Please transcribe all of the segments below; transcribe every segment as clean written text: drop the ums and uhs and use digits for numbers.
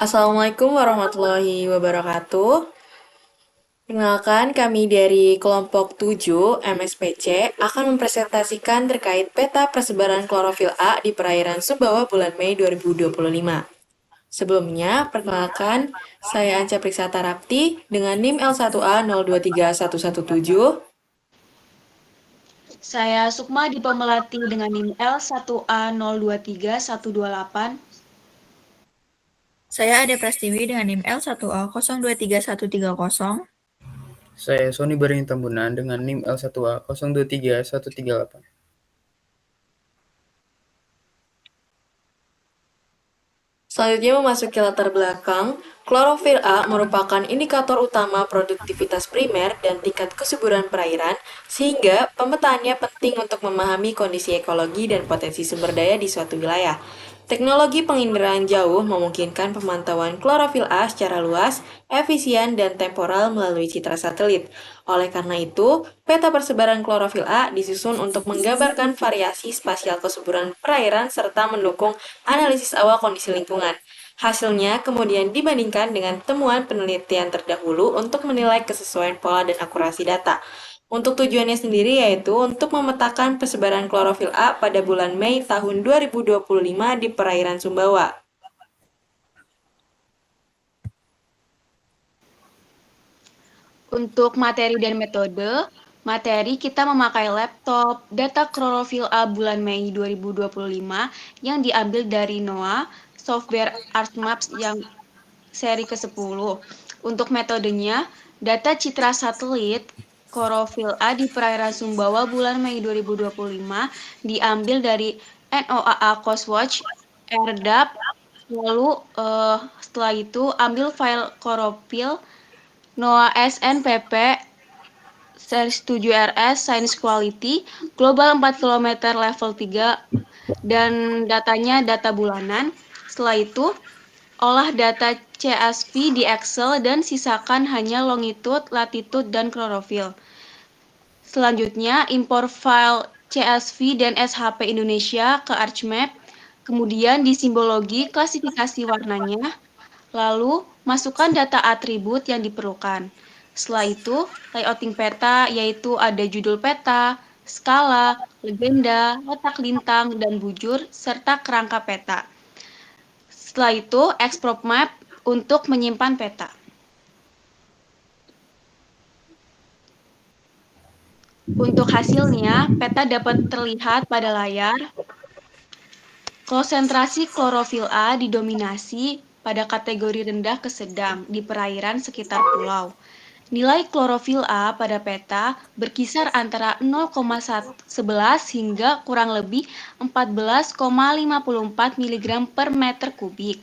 Assalamualaikum warahmatullahi wabarakatuh. Perkenalkan, kami dari kelompok 7 MSPC akan mempresentasikan terkait peta persebaran klorofil A di perairan Sumbawa bulan Mei 2025. Sebelumnya, perkenalkan, saya Anca Priksata Rapti dengan NIM L1A023117. Saya Sukma Dipa Melati dengan NIM L1A023128. Saya Ade Prastiwi dengan NIM L1A023130. Saya Sony Baring Tambunan dengan NIM L1A023138. Selanjutnya memasuki latar belakang, klorofil A merupakan indikator utama produktivitas primer dan tingkat kesuburan perairan, sehingga pemetaannya penting untuk memahami kondisi ekologi dan potensi sumber daya di suatu wilayah. Teknologi penginderaan jauh memungkinkan pemantauan klorofil A secara luas, efisien, dan temporal melalui citra satelit. Oleh karena itu, peta persebaran klorofil A disusun untuk menggambarkan variasi spasial kesuburan perairan serta mendukung analisis awal kondisi lingkungan. Hasilnya kemudian dibandingkan dengan temuan penelitian terdahulu untuk menilai kesesuaian pola dan akurasi data. Untuk tujuannya sendiri yaitu untuk memetakan persebaran klorofil A pada bulan Mei tahun 2025 di perairan Sumbawa. Untuk materi dan metode, materi kita memakai laptop data klorofil A bulan Mei 2025 yang diambil dari NOAA Software ArcMaps yang seri ke-10. Untuk metodenya, data citra satelit klorofil A di perairan Sumbawa bulan Mei 2025 diambil dari NOAA Coastwatch, AirDAP, lalu setelah itu ambil file klorofil NOAA SNPP Series 7RS Science Quality Global 4 km level 3 dan datanya data bulanan. Setelah itu, olah data CSV di Excel dan sisakan hanya longitude, latitude, dan klorofil. Selanjutnya, impor file CSV dan SHP Indonesia ke ArcMap, kemudian di simbologi klasifikasi warnanya, lalu masukkan data atribut yang diperlukan. Setelah itu, layouting peta yaitu ada judul peta, skala, legenda, letak lintang, dan bujur, serta kerangka peta. Setelah itu, export map untuk menyimpan peta. Untuk hasilnya, peta dapat terlihat pada layar. Konsentrasi klorofil A didominasi pada kategori rendah ke sedang di perairan sekitar pulau. Nilai klorofil A pada peta berkisar antara 0,11 hingga kurang lebih 14,54 mg per meter kubik.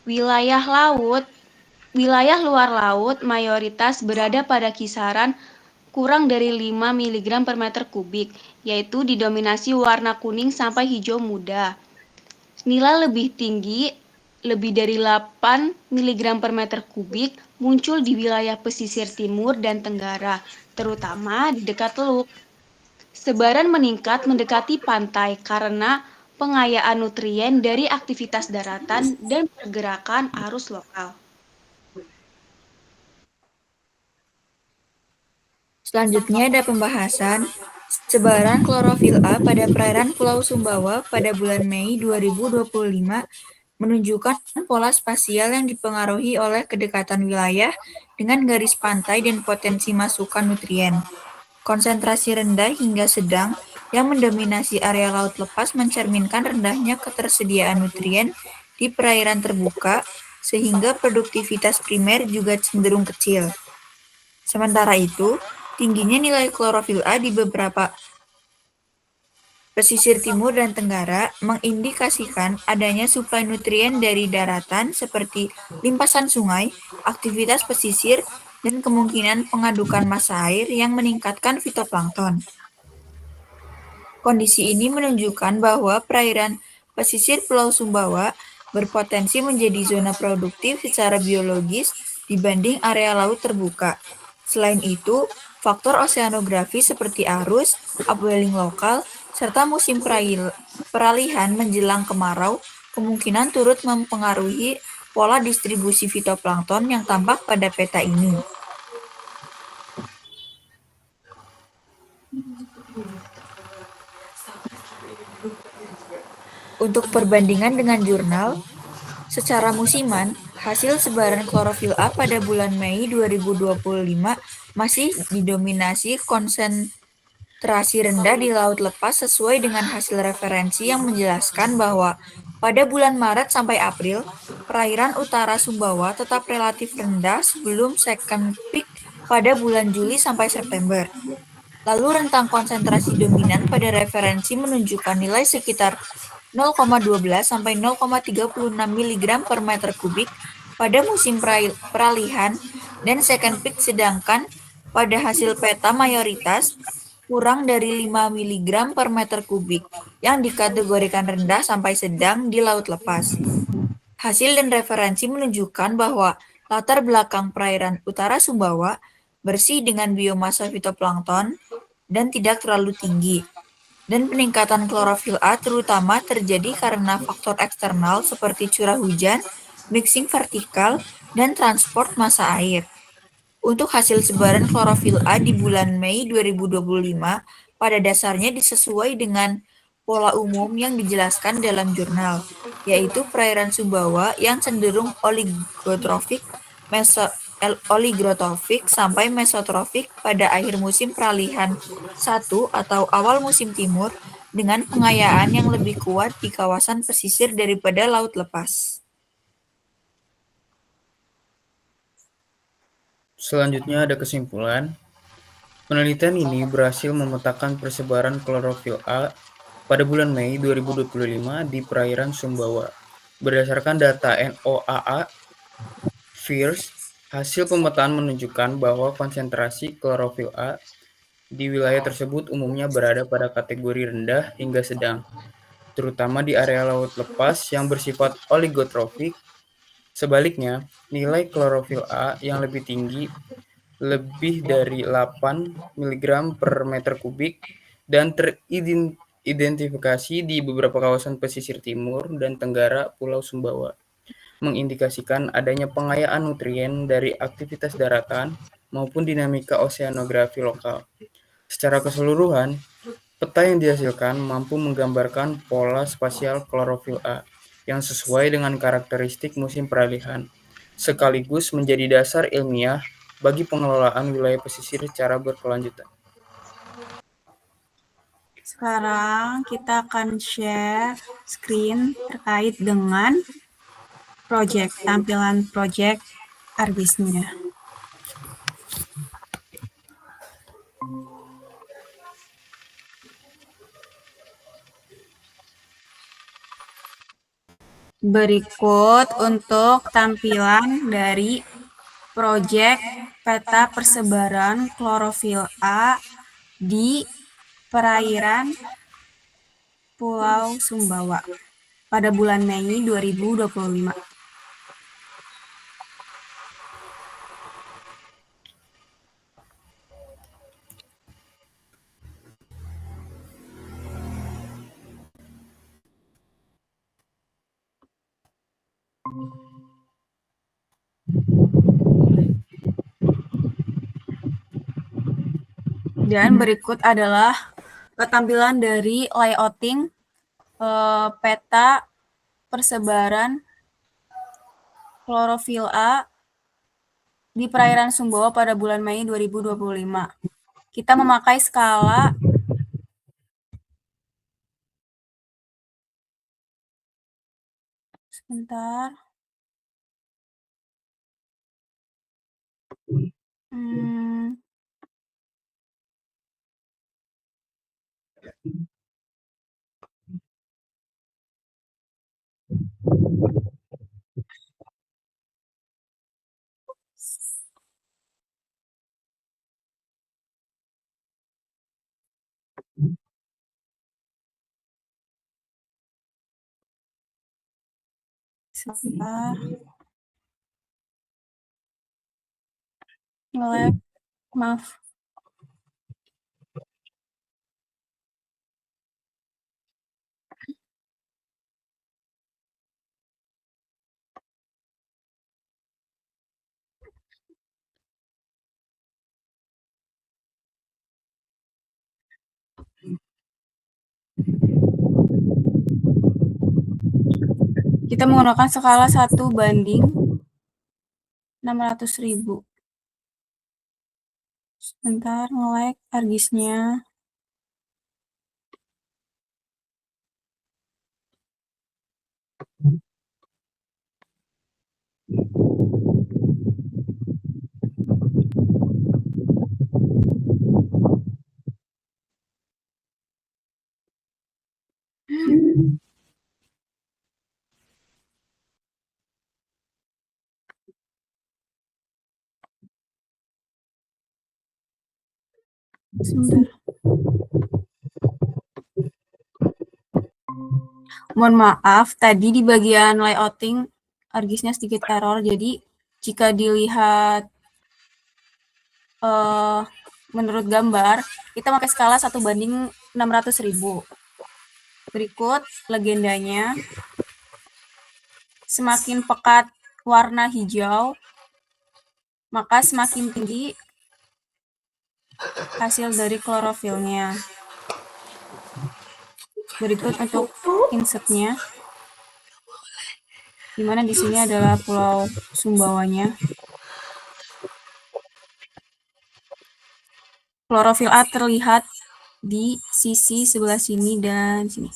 Wilayah luar laut mayoritas berada pada kisaran kurang dari 5 mg per meter kubik, yaitu didominasi warna kuning sampai hijau muda. Nilai lebih tinggi, lebih dari 8 mg per meter kubik, muncul di wilayah pesisir timur dan tenggara, terutama di dekat Teluk. Sebaran meningkat mendekati pantai karena pengayaan nutrien dari aktivitas daratan dan pergerakan arus lokal. Selanjutnya ada pembahasan sebaran klorofil A pada perairan Pulau Sumbawa pada bulan Mei 2025 menunjukkan pola spasial yang dipengaruhi oleh kedekatan wilayah dengan garis pantai dan potensi masukan nutrien. Konsentrasi rendah hingga sedang yang mendominasi area laut lepas mencerminkan rendahnya ketersediaan nutrien di perairan terbuka, sehingga produktivitas primer juga cenderung kecil. Sementara itu, tingginya nilai klorofil A di beberapa pesisir timur dan tenggara mengindikasikan adanya suplai nutrien dari daratan seperti limpasan sungai, aktivitas pesisir, dan kemungkinan pengadukan massa air yang meningkatkan fitoplankton. Kondisi ini menunjukkan bahwa perairan pesisir Pulau Sumbawa berpotensi menjadi zona produktif secara biologis dibanding area laut terbuka. Selain itu, faktor oseanografi seperti arus, upwelling lokal, serta musim peralihan menjelang kemarau kemungkinan turut mempengaruhi pola distribusi fitoplankton yang tampak pada peta ini. Untuk perbandingan dengan jurnal, secara musiman, hasil sebaran klorofil A pada bulan Mei 2025 masih didominasi konsentrasi rendah di laut lepas sesuai dengan hasil referensi yang menjelaskan bahwa pada bulan Maret sampai April, perairan utara Sumbawa tetap relatif rendah sebelum second peak pada bulan Juli sampai September. Lalu rentang konsentrasi dominan pada referensi menunjukkan nilai sekitar 0,12 sampai 0,36 mg per meter kubik pada musim peralihan dan second peak, sedangkan pada hasil peta mayoritas kurang dari 5 mg per meter kubik yang dikategorikan rendah sampai sedang di laut lepas. Hasil dan referensi menunjukkan bahwa latar belakang perairan utara Sumbawa bersih dengan biomasa fitoplankton dan tidak terlalu tinggi. Dan peningkatan klorofil A terutama terjadi karena faktor eksternal seperti curah hujan, mixing vertikal, dan transport massa air. Untuk hasil sebaran klorofil A di bulan Mei 2025, pada dasarnya disesuai dengan pola umum yang dijelaskan dalam jurnal, yaitu perairan Sumbawa yang cenderung oligotrofik, oligotrofik sampai mesotrofik pada akhir musim peralihan 1 atau awal musim timur, dengan pengayaan yang lebih kuat di kawasan pesisir daripada laut lepas. Selanjutnya ada kesimpulan. Penelitian ini berhasil memetakan persebaran klorofil A pada bulan Mei 2025 di perairan Sumbawa. Berdasarkan data NOAA FIRS, hasil pemetaan menunjukkan bahwa konsentrasi klorofil A di wilayah tersebut umumnya berada pada kategori rendah hingga sedang, terutama di area laut lepas yang bersifat oligotrofik. Sebaliknya, nilai klorofil A yang lebih tinggi, lebih dari 8 mg per meter kubik, dan teridentifikasi di beberapa kawasan pesisir timur dan tenggara Pulau Sumbawa, mengindikasikan adanya pengayaan nutrien dari aktivitas daratan maupun dinamika oseanografi lokal. Secara keseluruhan, peta yang dihasilkan mampu menggambarkan pola spasial klorofil A yang sesuai dengan karakteristik musim peralihan, sekaligus menjadi dasar ilmiah bagi pengelolaan wilayah pesisir secara berkelanjutan. Sekarang kita akan share screen terkait dengan tampilan project Arbisnya. Berikut untuk tampilan dari proyek peta persebaran klorofil A di perairan Pulau Sumbawa pada bulan Mei 2025. Dan berikut adalah tampilan dari layouting peta persebaran klorofil A di perairan Sumbawa pada bulan Mei 2025. Kita memakai skala sebentar. Sebentar. Nge-lag, maaf. Kita menggunakan skala 1:600.000. Sebentar, nge-lag argisnya. Sebentar. Mohon maaf, tadi di bagian layouting argisnya sedikit error. Jadi jika dilihat menurut gambar, kita pakai skala 1:600.000. Berikut legendanya. Semakin pekat warna hijau, maka semakin tinggi hasil dari klorofilnya. Berikut untuk insertnya, di mana di sini adalah Pulau Sumbawanya. Klorofil A terlihat di sisi sebelah sini dan sini.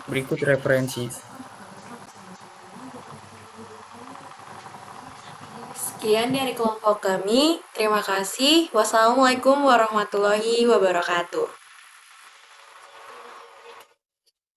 Berikut referensi. Sekian dari kelompok kami. Terima kasih. Wassalamualaikum warahmatullahi wabarakatuh.